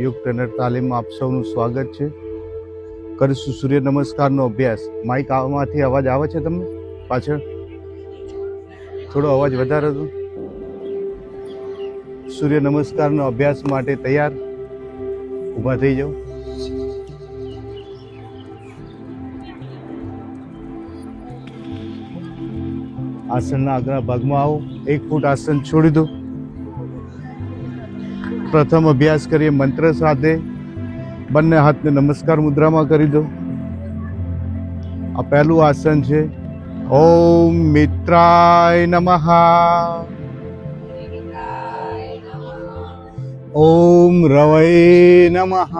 યોગ ટ્રેનર તાલીમમાં આપ સૌનું સ્વાગત છે. કરીશું સૂર્ય નમસ્કારનો અભ્યાસ. માઇક આમાંથી અવાજ આવે છે તમને પાછળ? થોડો અવાજ વધારે હતો. સૂર્ય નમસ્કારનો અભ્યાસ માટે તૈયાર? ઊભા થઈ જાઓ. આસનના આગળ ભાગમાં આવો. 1 ફૂટ આસન છોડી દો. પ્રથમ અભ્યાસ કરીએ મંત્ર સાથે. બંને હાથને નમસ્કાર મુદ્રામાં કરી દો. આ પહેલું આસન છે. ઓમ મિત્રાય નમઃ. ઓમ રવૈ નમઃ.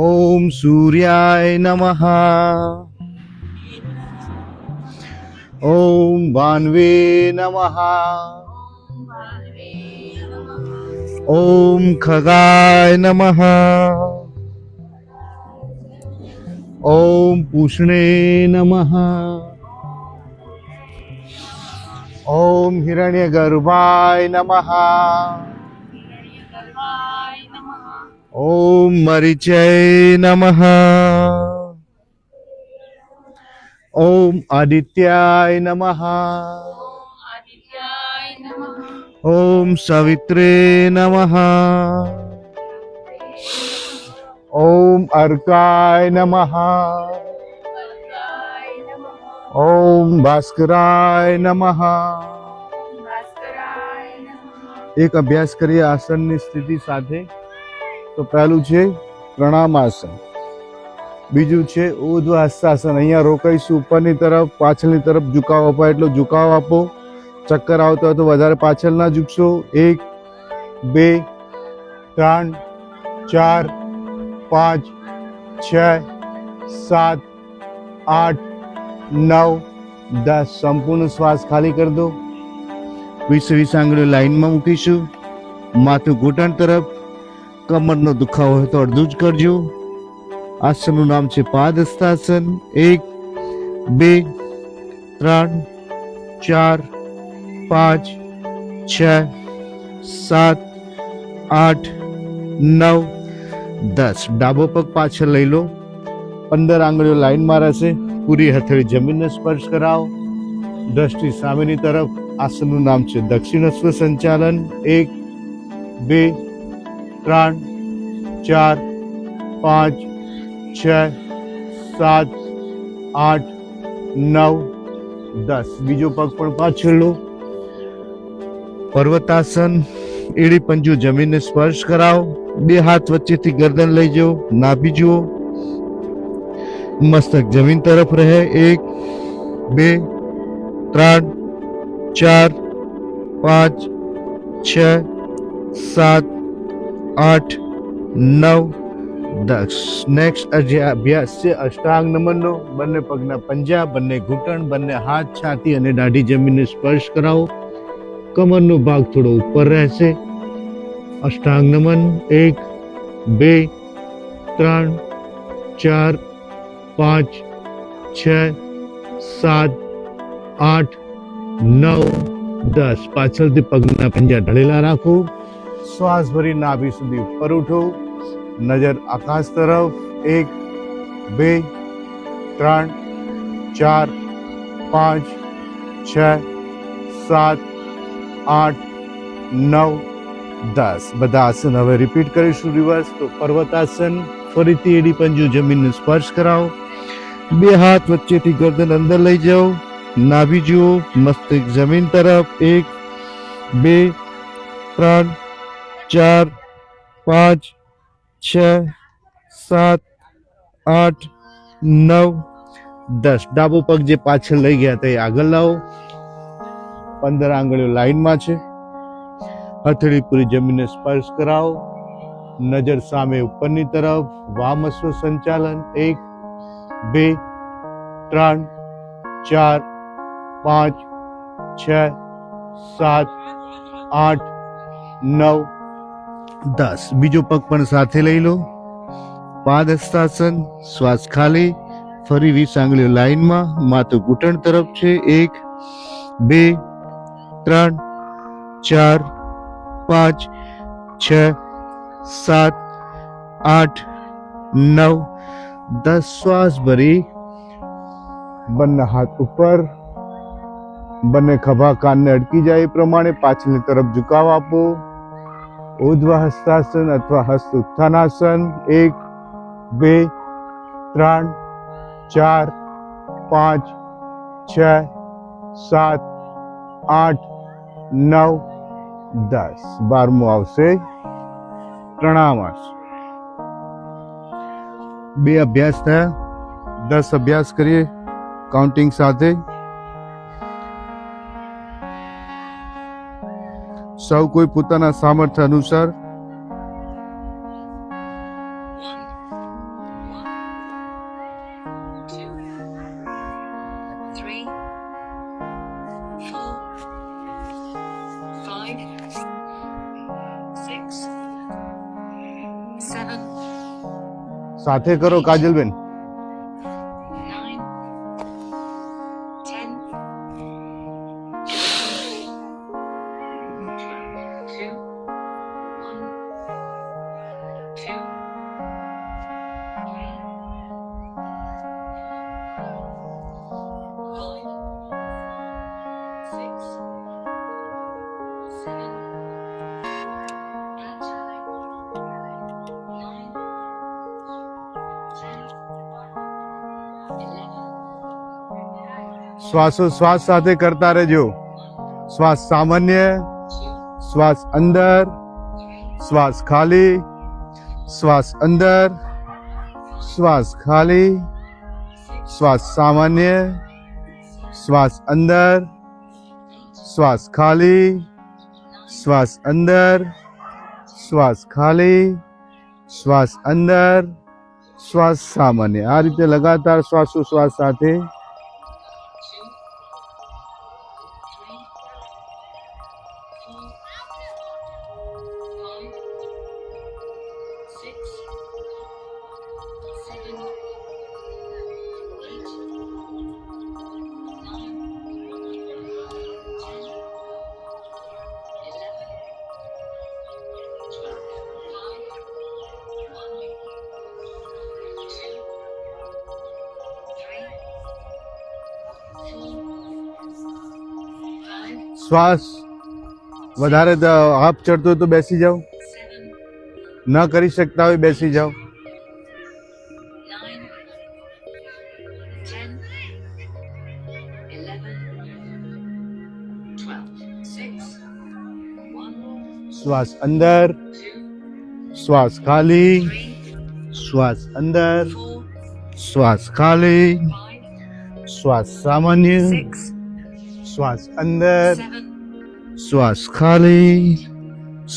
ઓમ સૂર્યાય નમઃ. ઓમ ભાન્વે નમઃ. ઓમ ખગાય નમઃ. ઓમ પૂષ્ણે નમઃ. ઓમ હિરણ્યગર્ભાય નમઃ. ઓમ મરીચય નમઃ. ઓમ આદિત્યાય નમઃ. ઓમ સવિત્રે નમઃ. ઓમ અર્કાય નમઃ. ઓમ ભાસ્કરાય નમઃ. એક અભ્યાસ કરીએ આસનની સ્થિતિ સાથે. તો પહેલું છે પ્રણામાસન, બીજું છે ઉર્ધ્વ હસ્તાસન. અહીંયા રોકાઈશું. ઉપરની તરફ પાછળની તરફ ઝુકાવ અપાય એટલો ઝુકાવ આપો. ચક્કર આવતો હોય તો વધારે પાછળ ના ઝૂકશો. 1 2 3 4 5 6 7 8 9 10. સંપૂર્ણ શ્વાસ ખાલી કરી દો. 20 આંગળીઓ લાઈનમાં મૂકીશું. માથું ઘૂંટણ તરફ. કમરનો દુખાવો હોય તો અડધું જ કરજો. આસનનું નામ છે પાદહસ્તાસન. 1 2 3 4 5 6 7 8 9 10. ડાબો પગ પાછળ લઈ લો. 15 આંગળીઓ લાઈનમાં રહેશે. પૂરી હથેળી જમીનને સ્પર્શ કરાવો. દ્રષ્ટિ સામેની તરફ. આસનનું નામ છે દક્ષિણસ્વ સંચાલન. 1 2 3 4 5 6 7 8 9 10. બીજો પગ પણ પાછળ લો. પર્વતાસન. એડી પંજુ જમીનને સ્પર્શ કરાવો. 2 હાથ વચ્ચેથી ગરદન લઈ જાઓ. નાભી જુઓ. મસ્તક જમીન તરફ રહે. 1 2 3 4 5 6 7 8 9 10. નેક્સ્ટ અભ્યાસ છે અષ્ટાંગ નમનનો. બંને પગના પંજા, બંને ઘૂંટણ, બંને હાથ, છાતી અને દાઢી જમીનને સ્પર્શ કરાવો. કમરનો ભાગ થોડો ઉપર રહેશે. અષ્ટાંગ નમન. 1 2 3 4 5 6 7 8 9 10. પાછળથી પગના પંજા ઢળેલા રાખો. શ્વાસ ભરી નાભી સુધી ઉપર ઉઠો. નજર આકાશ તરફ. 1 2 3 4 5 6 7 8 9 10. બધા આસન હવે રિપીટ કરીશું રિવર્સ. તો પર્વતાસન. ફરીથી એડી પંજુ જમીનને સ્પર્શ કરાવો. 2 હાથ વચ્ચેથી ગરદન અંદર લઈ જાઓ. નાભી જુઓ. મસ્તક જમીન તરફ. 1 2 3 4 5 6 7 8 9 10. ડાબો પગ જે પાછળ લઈ ગયા તે આગળ લાવો. 15 આંગળીઓ લાઈનમાં છે. હથેળી પૂરી જમીનને સ્પર્શ કરાવો. નજર સામે ઉપરની તરફ. વામસ્વ સંચાલન. 1 2 3 4 5 6 7 8 9 10. બીજો પગ પણ સાથે લઈ લો. પાદહસ્તાસન. શ્વાસ ખાલી. ફરી 20 આંગળીઓ લાઈનમાં. માથું ઘૂંટણ તરફ છે. 1 2 3 4 5 6 7 8 9 10 શ્વાસ ભરી બંને હાથ ઉપર, બંને ખભા કાનને અડકી જાય એ પ્રમાણે પાછળની તરફ ઝુકાવ આપો. ઉર્ધ્વ હસ્તાસન અથવા હસ્ત ઉત્થાનાસન. 1 2 3 4 5 6 7 8 9 10. 12મું આવશે પ્રણામાસન. 2 અભ્યાસ થયા, 10 અભ્યાસ કરીએ કાઉન્ટિંગ સાથે. સૌ કોઈ પોતાના સામર્થ્ય અનુસાર સાથે કરો કાજલબેન. શ્વાસોશ્વાસ સાથે કરતા રહેજો. શ્વાસ સામાન્ય, શ્વાસ અંદર, શ્વાસ ખાલી, શ્વાસ અંદર, શ્વાસ ખાલી, શ્વાસ સામાન્ય, શ્વાસ અંદર, શ્વાસ ખાલી, શ્વાસ અંદર, શ્વાસ ખાલી, શ્વાસ અંદર, શ્વાસ સામાન્ય. આ રીતે લગાતાર શ્વાસોશ્વાસ સાથે શ્વાસ વધારે હાફ ચડતો હોય તો બેસી જાઓ, ન કરી શકતા હોય બેસી જાઓ. શ્વાસ અંદર, શ્વાસ ખાલી, શ્વાસ અંદર, શ્વાસ ખાલી, શ્વાસ સામાન્ય, શ્વાસ અંદર, શ્વાસ ખાલી,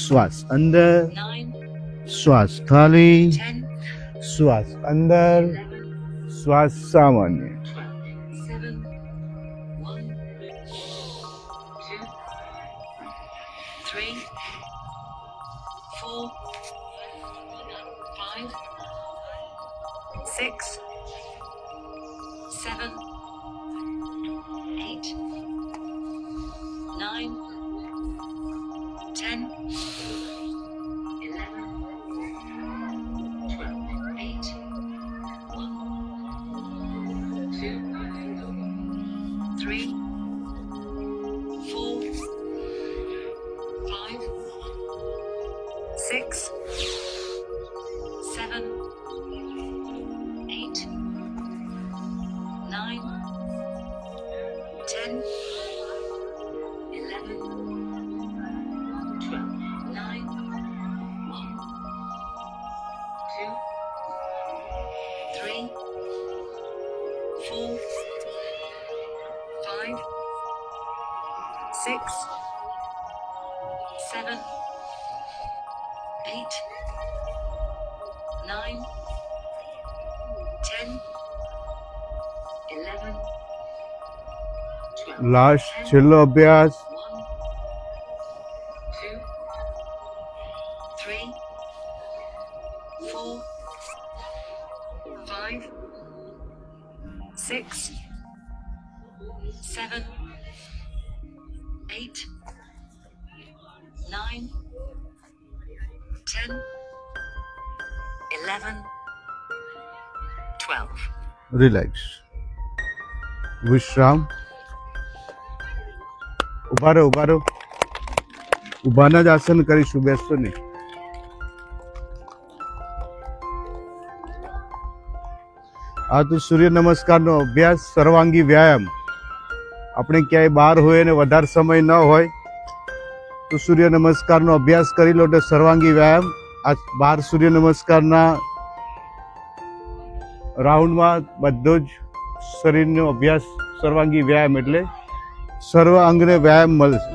શ્વાસ અંદર, શ્વાસ ખાલી, શ્વાસ અંદર, શ્વાસ સામાન્ય. લાસ્ટ છેલ્લો અભ્યાસ. 10, 11, 12. રિલેક્સ. વિશ્રામ. ઉભા રહો, ઉભા રહો. ઉભાના જ આસન કરીશું, બેસતો નહીં. આ તો સૂર્ય નમસ્કારનો અભ્યાસ, સર્વાંગી વ્યાયામ. આપણે ક્યાંય બહાર હોય અને વધારે સમય ન હોય તો સૂર્ય નમસ્કારનો અભ્યાસ કરી લો એટલે સર્વાંગી વ્યાયામ. આ 12 સૂર્ય નમસ્કારના રાઉન્ડમાં બધો જ શરીરનો અભ્યાસ, સર્વાંગી વ્યાયામ એટલે સર્વ અંગને વ્યાયામ મળશે.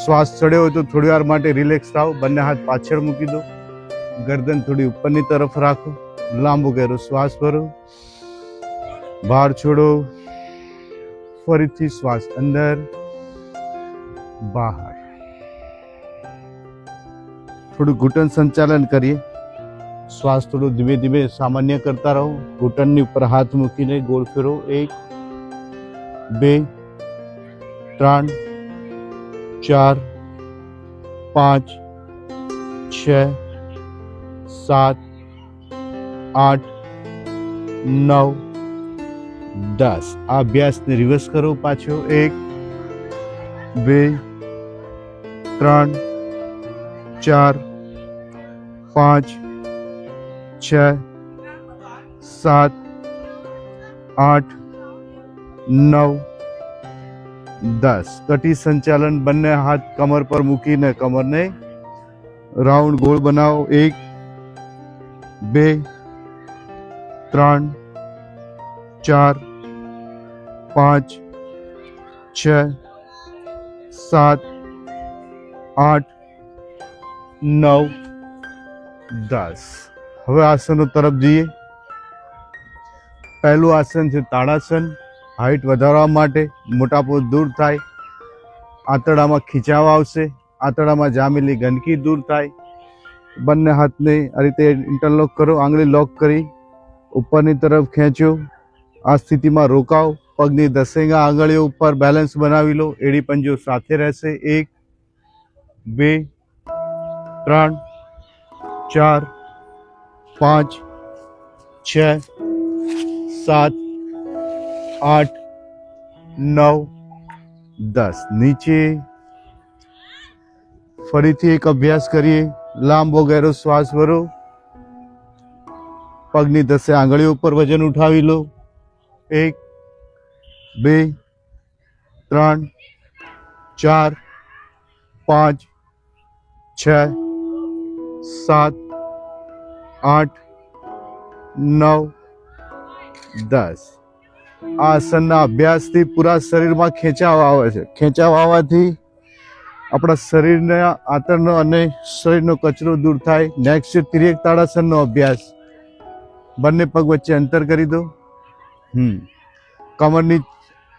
શ્વાસ ચડ્યો હોય તો થોડી વાર માટે રિલેક્સ થાવ. બંને હાથ પાછળ મૂકી દો. ગરદન થોડી ઉપરની તરફ રાખો. લાંબો ગહેરો શ્વાસ ભરો, બહાર છોડો. ફરીથી શ્વાસ અંદર, બહાર. થોડું ઘૂંટણ સંચાલન કરીએ. શ્વાસ થોડું ધીમે ધીમે સામાન્ય કરતા રહો. ઘૂંટણની ઉપર હાથ મૂકીને ગોળ ફેરો. 1, 2, 3, 4, 5, 6, 7, 8, 9, 10. આ અભ્યાસને રિવર્સ કરો પાછો. 1, 2, 3, 4, 5, 6, 7, 8, 9, 10. કટી સંચાલન. બંને હાથ કમર પર મૂકીને કમરને રાઉન્ડ ગોળ બનાવો. 1, 2, 3, 4, 5, 6, 7, 8, 9, 10. હવે આસનો તરફ જઈએ. પહેલું આસન છે તાડાસન. હાઈટ વધારવા માટે, મોટાપો દૂર થાય, આંતરડામાં ખીચાવ આવશે, આંતરડામાં જામેલી ગંદકી દૂર થાય. બંને હાથને આ રીતે ઇન્ટરલોક કરો. આંગળી લોક કરી ઉપરની તરફ ખેંચો. આ સ્થિતિમાં રોકાવ. પગની દસેંગા આંગળીઓ ઉપર બેલેન્સ બનાવી લો. એડી પંજો સાથે રહેશે. 1, 2, 3, 4, 5, 6, 7, 8, 9, 10. નીચે. ફરીથી એક અભ્યાસ કરીએ. લાંબો ગહેરો શ્વાસ ભરો. પગની દસે આંગળીઓ ઉપર વજન ઉઠાવી લો. 1, 2, 3, 4, 5, 6, 7, 8, 9, 10. આ આસનના અભ્યાસથી પૂરા શરીરમાં ખેંચાવ આવે છે. ખેંચાવ આવવાથી આપણા શરીરના આંતરનો અને શરીરનો કચરો દૂર થાય. નેક્સ્ટ છે તિર્યક તાડાસનનો અભ્યાસ. બંને પગ વચ્ચે અંતર કરી દો. કમરની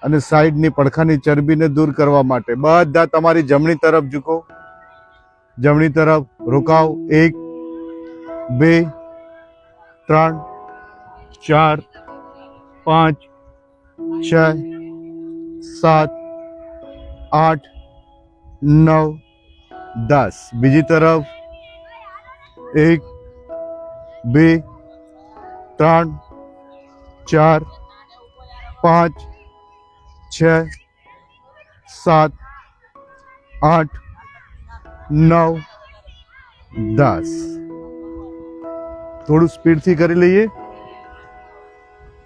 અને સાઈડની પડખાની ચરબીને દૂર કરવા માટે બધા તમારી જમણી તરફ ઝૂકો. જમણી તરફ રોકાવ. 1, 2, 3, 4, 5, 6, 7, 8, 9, 10. બીજી તરફ. 1, 2, 3, 4, 5, 6, 7, 8, 9, 10. થોડું સ્પીડથી કરી લઈએ.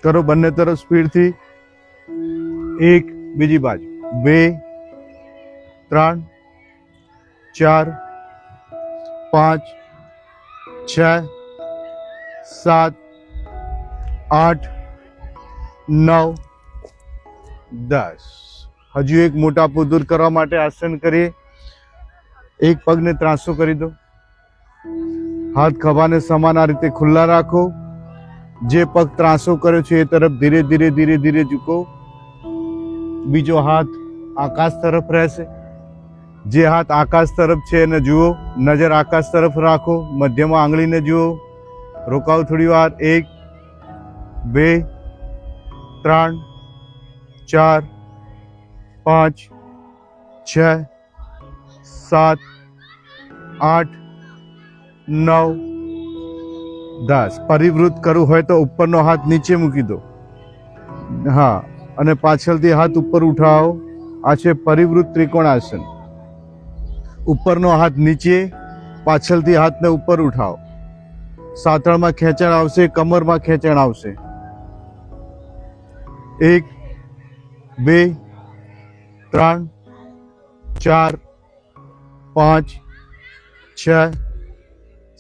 કરો બંને તરફ સ્પીડથી. 1, બીજી બાજુ. 2, 3, 4, 5, 6, 7, 8, 9, 10. હજુ એક મોટાપો દૂર કરવા માટે આસન કરીએ. એક પગને ત્રાંસો કરી દો. હાથ ખભાને સમાન આ રીતે ખુલ્લા રાખો. જે પગ ત્રાંસો કર્યો છે એ તરફ ધીરે ધીરે ધીરે ધીરે ઝૂકો. બીજો હાથ આકાશ તરફ રહેશે. જે હાથ આકાશ તરફ છે એને જુઓ. નજર આકાશ તરફ રાખો. મધ્યમાં આંગળીને જુઓ. રોકાવ થોડી વાર. 1, 2, 3, 4, 5, 6, 7, 8 9 10 પરિવૃત્ત કરવું હોય તો ઉપરનો હાથ નીચે મૂકી દો. હા, અને પાછળથી હાથ ઉપર ઉઠાવો. આ છે પરિવૃત્ત ત્રિકોણાસન. ઉપરનો હાથ નીચે, પાછળથી હાથને ઉપર ઉઠાવો. સાથળમાં ખેંચાણ આવશે, કમરમાં ખેંચાણ આવશે. 1 2 3 4 5 6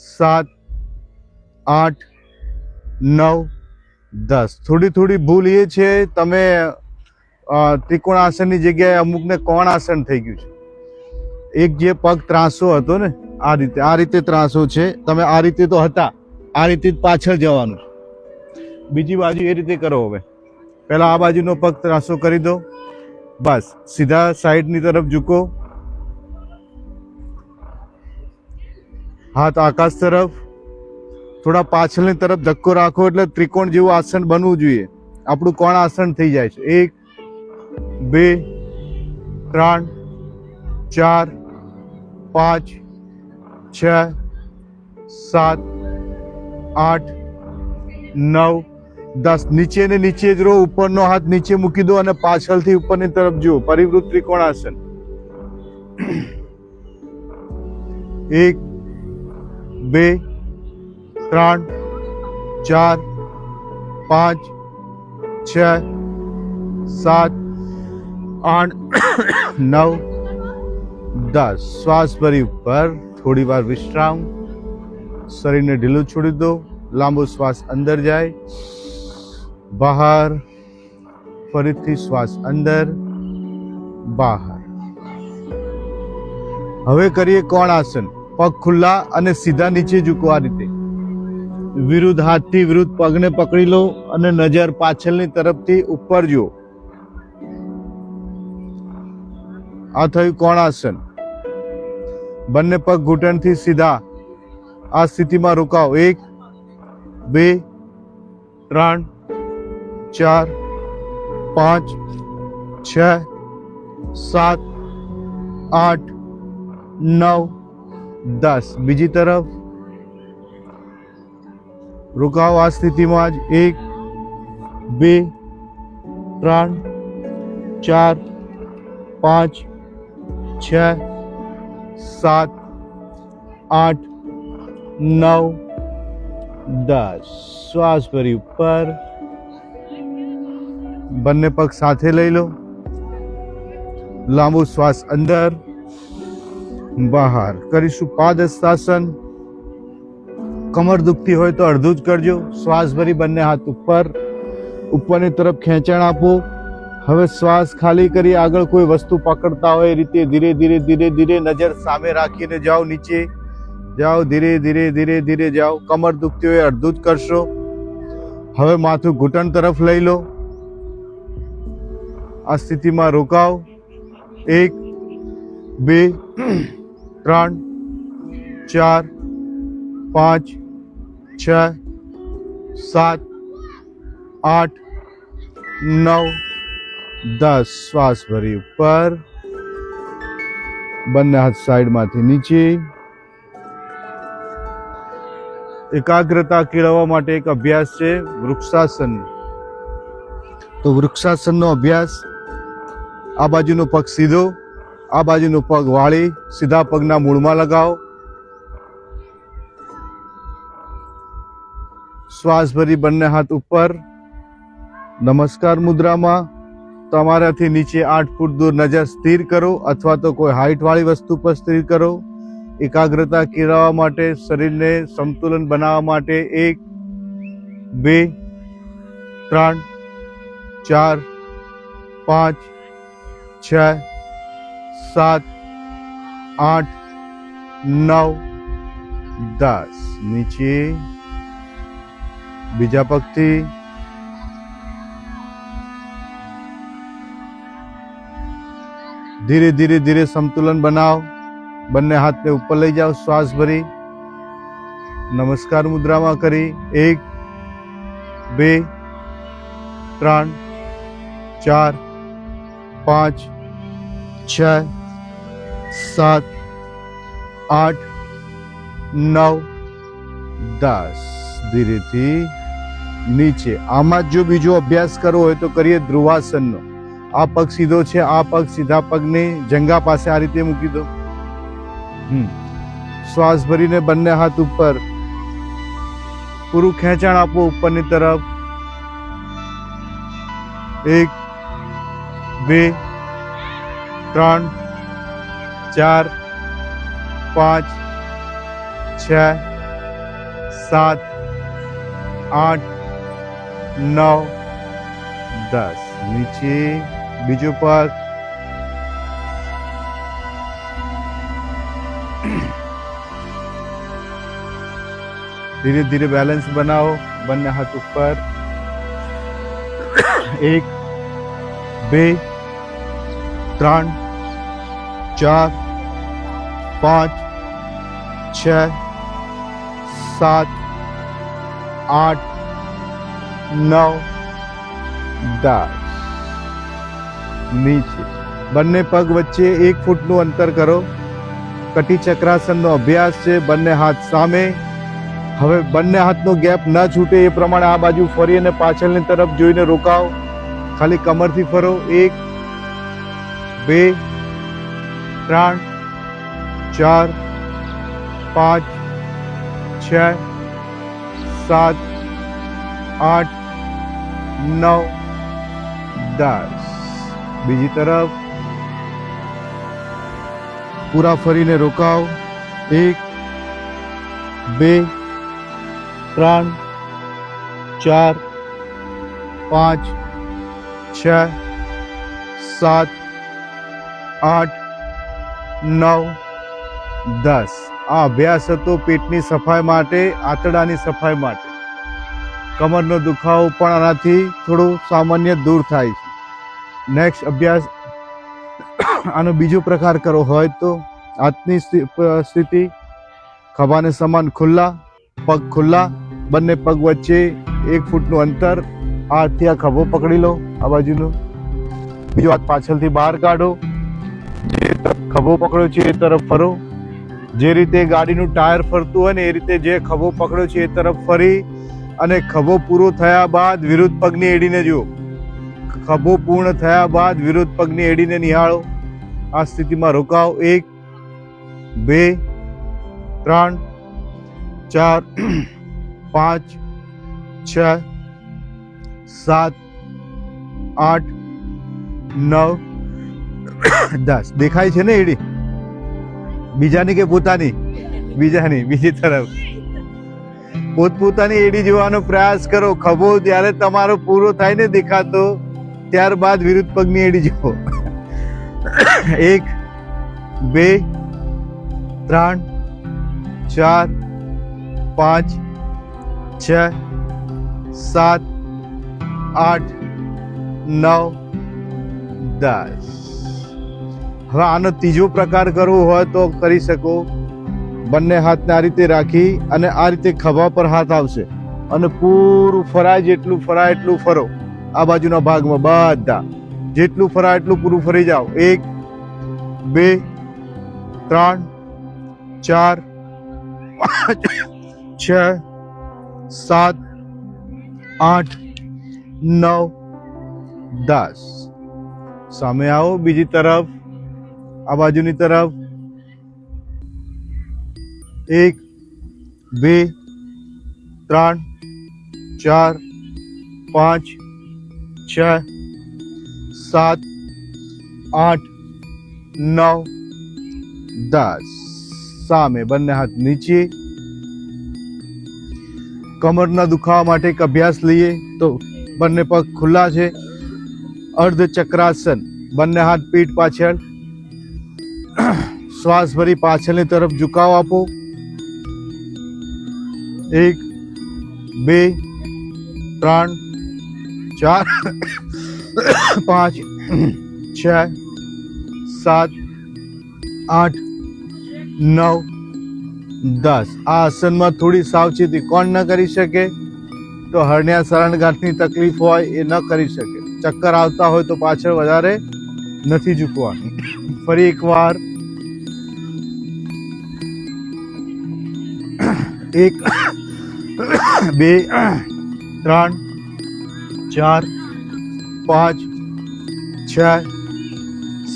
7 8 9 10. થોડી થોડી ભૂલ એ છે, તમે ત્રિકોણાસનની જગ્યાએ અમુકને કોણાસન થઈ ગયું છે. એક જે પગ ત્રાસો હતો ને, આ રીતે ત્રાસો છે. તમે આ રીતે તો હતા, આ રીતે જ પાછળ જવાનું છે. બીજી બાજુ એ રીતે કરો. હવે પહેલા આ બાજુનો પગ ત્રાસો કરી દો. બસ સીધા સાઈડની તરફ ઝૂકો. હાથ આકાશ તરફ, થોડા પાછળની તરફ ધક્કો રાખો એટલે ત્રિકોણ જેવું આસન બનવું જોઈએ. આપણું કોણ આસન થઈ જાય છે. 1 2 3 4 5 6 7 8 9 10. નીચે ને નીચે જ રહો. ઉપરનો હાથ નીચે મૂકી દો અને પાછળથી ઉપરની તરફ જુઓ. પરિવૃત્ત ત્રિકોણાસન. 1 2 3 4 5 6 7 8 9 10. શ્વાસ ભરી ઉપર. થોડી વાર વિશ્રામ. શરીરને ઢીલું છોડી દો. લાંબો શ્વાસ અંદર જાય, બહાર. ફરીથી શ્વાસ અંદર, બહાર. હવે કરીએ કોણાસન. પગ ખુલ્લા અને સીધા નીચે ઝૂકો. આ રીતે વિરુદ્ધ હાથથી વિરુદ્ધ પગને પકડી લો અને નજર પાછળની તરફથી ઉપર જુઓ. આ થયું કોણાસન. બંને પગ ઘૂંટણથી સીધા. આ સ્થિતિમાં રોકાઓ. 1 2 3 4 5 6 7 8 9 10. બીજી તરફ રોકાઓ. આ સ્થિતિમાં જ 1 2 3 4 5 6 7 8 9 10. શ્વાસ ભરી ઉપર. બંને પગ સાથે લઈ લો. લાંબો શ્વાસ અંદર, બહાર. કરીશું પાદહસ્તાસન. કમર દુખતી હોય તો અડધું જ કરજો. શ્વાસ ભરી બંને હાથ ઉપર, ઉપરની તરફ ખેંચાણ આપો. હવે શ્વાસ ખાલી કરી આગળ કોઈ વસ્તુ પકડતા હોય એ રીતે ધીરે ધીરે ધીરે ધીરે નજર સામે રાખીને જાઓ. નીચે જાઓ. ધીરે ધીરે ધીરે ધીરે જાઓ. કમર દુખતી હોય અડધું જ કરશો. હવે માથું ઘૂંટણ તરફ લઈ લો. આ સ્થિતિમાં રોકાઓ. 1 2 3 4 5 6 7 8 9 10. શ્વાસ ભરી ઉપર. બંને હાથ સાઈડમાંથી નીચે. એકાગ્રતા કેળવવા માટે એક અભ્યાસ છે વૃક્ષાસન. તો વૃક્ષાસનનો અભ્યાસ. આ બાજુનો પગ સીધો, આ બાજુનો પગ વાળી સીધા પગના મૂળમાં લગાવો. શ્વાસ ભરી બંને હાથ ઉપર. નમસ્કાર મુદ્રામાં. તમારાથી નીચે 8 ફૂટ દૂર નજર સ્થિર કરો અથવા તો કોઈ હાઈટ વાળી વસ્તુ પર સ્થિર કરો. એકાગ્રતા કેળવવા માટે, શરીરને સંતુલન બનાવવા માટે 1 2 3 4 5 6 7 8 9 10. નીચે. બીજા પગથી. ધીરે ધીરે ધીરે સંતુલન બનાવો. બંને હાથને ઉપર લઈ જાઓ. શ્વાસ ભરી નમસ્કાર મુદ્રામાં કરી 1 2 3 4 5 6 7 8 9 10 ધીરેથી નીચે. આમાં જો બીજો અભ્યાસ કરવો હોય તો કરીએ ધ્રુવાસનનો. આ પગ સીધો છે, આ પગ સીધા પગને જંઘા પાસે આ રીતે મૂકી દો. શ્વાસ ભરીને બંને હાથ ઉપર, પૂરું ખેંચાણ આપો ઉપરની તરફ. 1 2 3 4 5 6 7 8 9 10 નીચે. બીજો પગ. ધીરે ધીરે બેલેન્સ બનાવો, બંને હાથ ઉપર. 1 2 3 4 5 6 7 8 9 10 નીચે. બંને પગ વચ્ચે 1 ફૂટનું અંતર કરો. કટી ચક્રાસનનો અભ્યાસ છે. બંને હાથ સામે. હવે બંને હાથનો ગેપ ન છૂટે એ પ્રમાણે આ બાજુ ફરી અને પાછળની તરફ જોઈને રોકાઓ. ખાલી કમરથી ફરો. 1 2 3 4 5 6 7 8 9 10. બીજી તરફ પૂરા ફરીને રોકાઓ. 1 2 3 4 5 6 7 8 9 10. આ અભ્યાસ હતો પેટની સફાઈ માટે, આંતરડાની સફાઈ માટે. કમરનો દુખાવો પણ આનાથી થોડો સામાન્ય દૂર થાય છે. નેક્સ્ટ અભ્યાસ આનો બીજો પ્રકાર કરવો હોય તો હાથની સ્થિતિ, ખભાને સમાન ખુલ્લા, પગ ખુલ્લા, બંને પગ વચ્ચે 1 ફૂટનું અંતર. હાથથી આ ખભો પકડી લો, આ બાજુનો. બીજો હાથ પાછળથી બહાર કાઢો. જે તરફ ખભો પકડ્યો છે એ તરફ ફરો. જે રીતે ગાડીનું ટાયર ફરતું હોય ને એ રીતે જે ખભો પકડ્યો છે એ તરફ ફરી અને ખભો પૂરો થયા બાદ વિરુદ્ધ પગની એડીને જુઓ. ખભો પૂર્ણ થયા બાદ વિરુદ્ધ પગની એડીને નિહાળો. આ સ્થિતિમાં રોકાઓ. 1 2 3 4 5 6 7 8 9 10. દેખાય છે ને એડી? બીજાની કે પોતાની? બીજાની. બીજી તરફ પોતપોતાની એડી જોવાનો પ્રયાસ કરો. ખભો જ્યારે તમારો પૂરો થાય ને દેખાતો, ત્યારબાદ વિરુદ્ધ પગની એડી જુઓ. 1 2 3 4 5 6 7 8 9 10. હવે આનો ત્રીજો પ્રકાર કરવો હોય તો કરી શકો. બંને હાથને આ રીતે રાખી અને આ રીતે ખભા પર હાથ આવશે અને પૂરું ફરાય, જેટલું ફરાય એટલું ફરો. આ બાજુના ભાગમાં બધા જેટલું ફરાય એટલું પૂરું ફરી જાઓ. 1 2 3 4 5 6 7 8 9 10. સામે આવો. બીજી તરફ, આ બાજુની તરફ. 1 2 3 4 5 6 7 8 9 10. સામે. બંને હાથ નીચે. કમરના દુખાવા માટે એક અભ્યાસ લઈએ તો બંને પગ ખુલ્લા છે. અર્ધ ચક્રાસન. બંને હાથ પીઠ પાછળ. શ્વાસ ભરી પાછળની તરફ ઝુકાવ આપો. 1 2 3 4 5 6 7 8 9 10. આ આસનમાં થોડી સાવચેતી. કોણ ન કરી શકે? તો હરણ્યા શરણગાંઠની તકલીફ હોય એ ન કરી શકે. ચક્કર આવતા હોય તો પાછળ વધારે નથી ઝૂકવાનું. ફરી એકવાર 1 2 3 4 5 6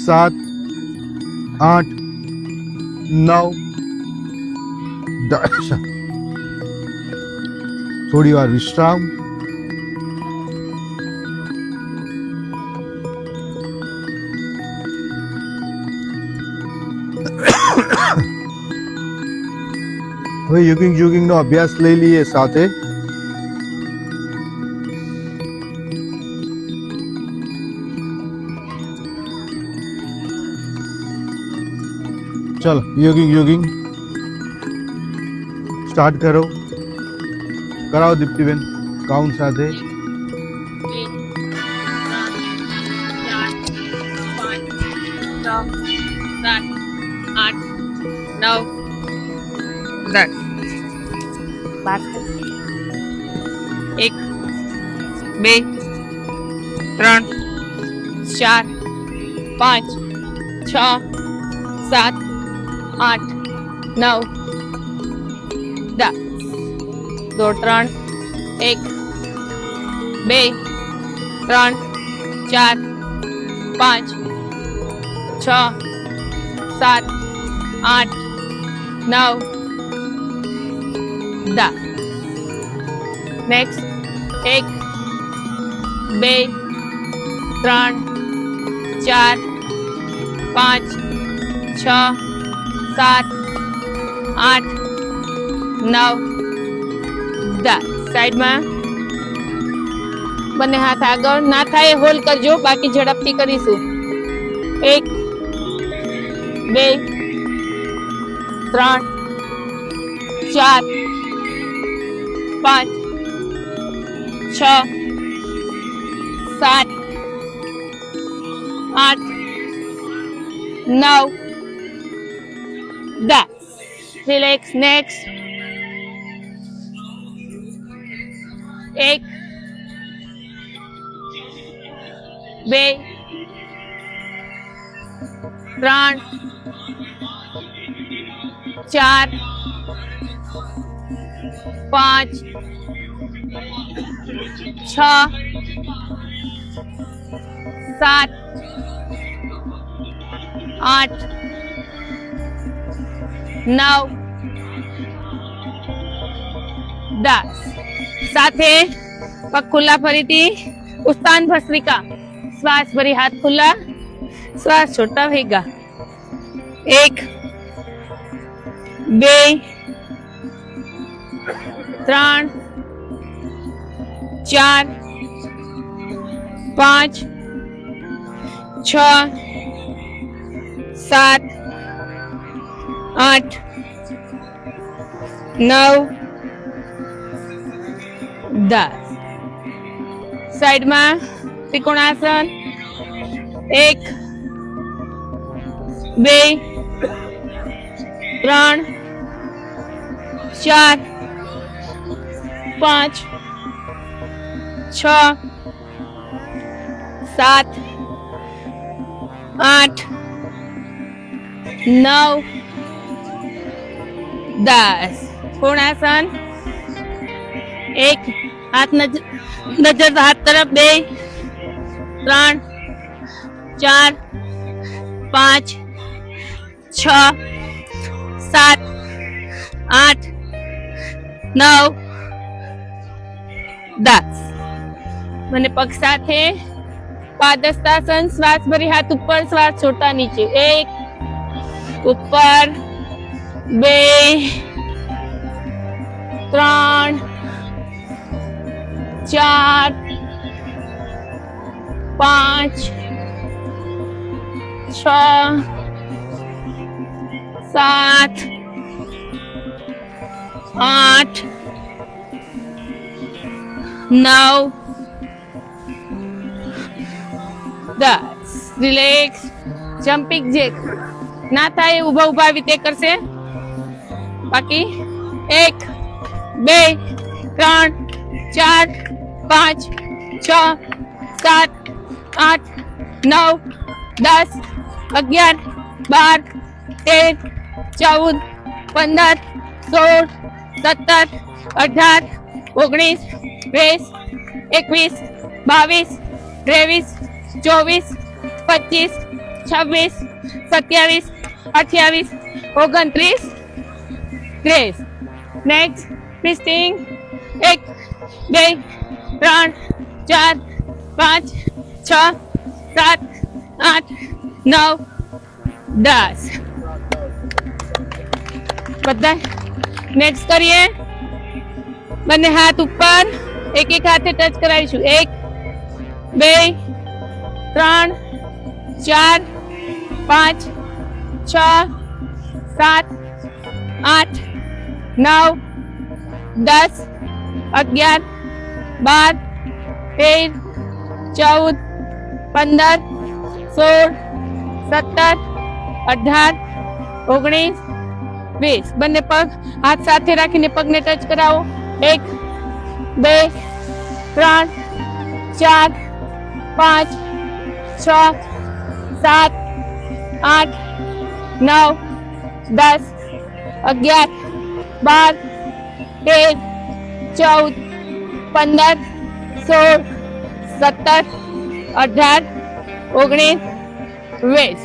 7 8 9 10 થોડી વાર વિશ્રામ. હવે યોગિંગ નો અભ્યાસ લઈ લઈએ સાથે. ચલો યોગિંગ સ્ટાર્ટ કરો. કરાવો દીપ્તિબેન કાઉન્ટ સાથે. 1 2 3 4 5 6 7 8 9 10 2 3 1 2 3 4 5 6 7 8 9 10. Next 1 2 3 4 5 6 7 8 9 10. સાઈડમાં બંને હાથ આગળ ના થાય હોલ કરજો, બાકી ઝડપથી કરીશું. 1 2 3 4 5 6 7 8 9 10. Relax. Next 1 2 3 4 5 6 7 8 9 10. સાથે પગ ખુલ્લા, ફરીથી ઉત્તાન ભસ્ત્રિકા. શ્વાસ ભરી હાથ ખુલ્લા, શ્વાસ છોટા ભેગા. 1 2 3 4 5 6 7 8 9 10. સાઈડમાં ત્રિકોણાસન. 1 2 3 4 5 6 7 8 9 10. કોણાસન. 1 હાથ નજર હાથ તરફ. 2 3 4 5 6 7 8 9 10. મને પગ સાથે પાદહસ્તાસન. શ્વાસ ભરી હાથ ઉપર, શ્વાસ છોટા નીચે. 1 ઉપર 2 3 4 5 6 7 8 9 10. રિલેક્સ. જમ્પિંગ જેક ના થાય ઉભા ઉભા આવી રીતે કરશે. બાકી 1 2 3 4 5 6 7 8 9 10 11 12 13 14 15 16 17, 18, 19, 20, 21, 22, 23, 24, 25, 26, 27, 28, 29, 30. Next, twisting. 1, 2, 3, 4, 5, 6, 7, 8, 9, 10. બધા નેક્સ્ટ કરીએ. બંને હાથ ઉપર, એક એક હાથે ટચ કરાવીશું. 1, 2, 3, 4, 5, 6, 7, 8, 9, 10, 11, 12, 13, 14, 15, 16, 17, 18, 19, 20. બંને પગ હાથ સાથે રાખીને પગને ટચ કરાવો. 1, 2, 3, 4, 5, 6, 7, 8, 9, 10, 11, 12, 13, 14, 15, 16, 17, 18, 19, 20.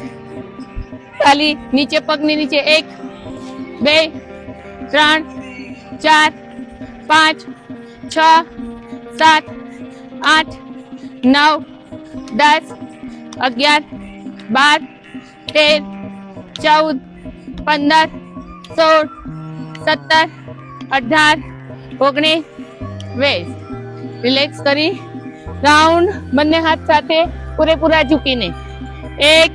ખાલી નીચે પગની નીચે. 1, 2, 3, 4, 5, 6, 7, 8, 9, 10, 11, 12, 13, 14, 15, 16, 17, 18, 19, 20. રિલેક્સ કરી રાઉન્ડ બંને હાથ સાથે પૂરેપૂરા ઝૂકીને. 1,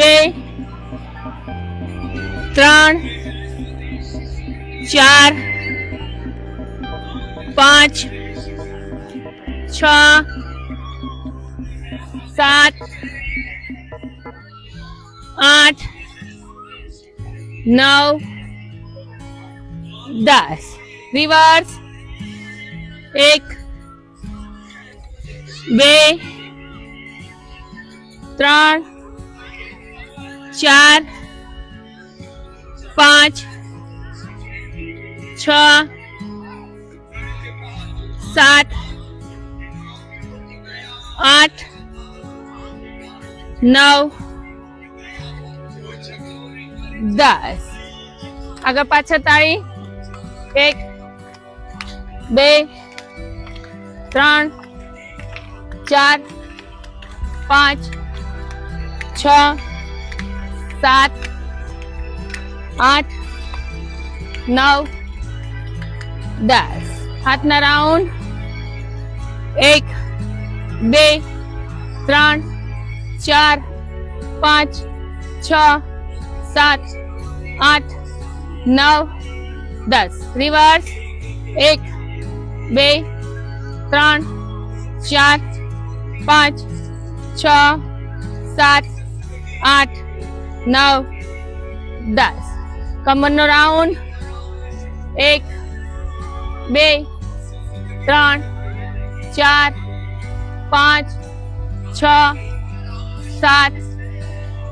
2, 3, 4, 5, 6, 7, 8, 9, 10. રિવર્સ. 1, 2, 3, 4, 5, 6, 7, 8, 9, 10. આગળ પાછળ તાળી. 1, 2, 3, 4, 5, 6, 7, 8, 9, 10. હાથના રાઉન્ડ. 1, 2, 3, 4, 5, 6, 7, 8, 9, 10. રિવર્સ. 1, 2, 3, 4, 5, 6, 7, 8, 9, 10. કમરનો રાઉન્ડ. 1, 2, 3, 4, 5, 6, 7,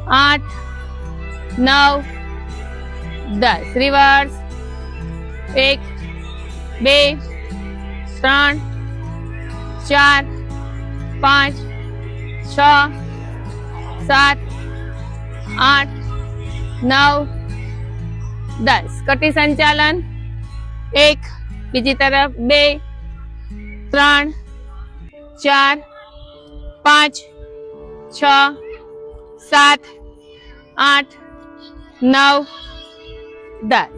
8, 9, 10. રિવર્સ. 1, 2, 3, 4, 5, 6, 7, 8, 9, 10. કટી સંચાલન. 1, બીજી તરફ. 2, 3, 4, 5, 6, 7, 8, 9, 10.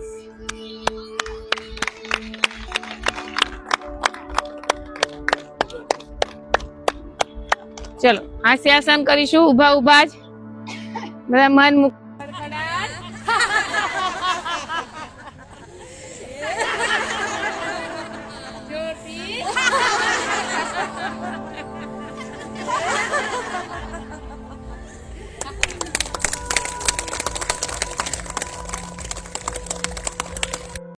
ચલો હાસ્યાસન કરીશું. ઉભા ઉભા જ બધા મન મુક્ત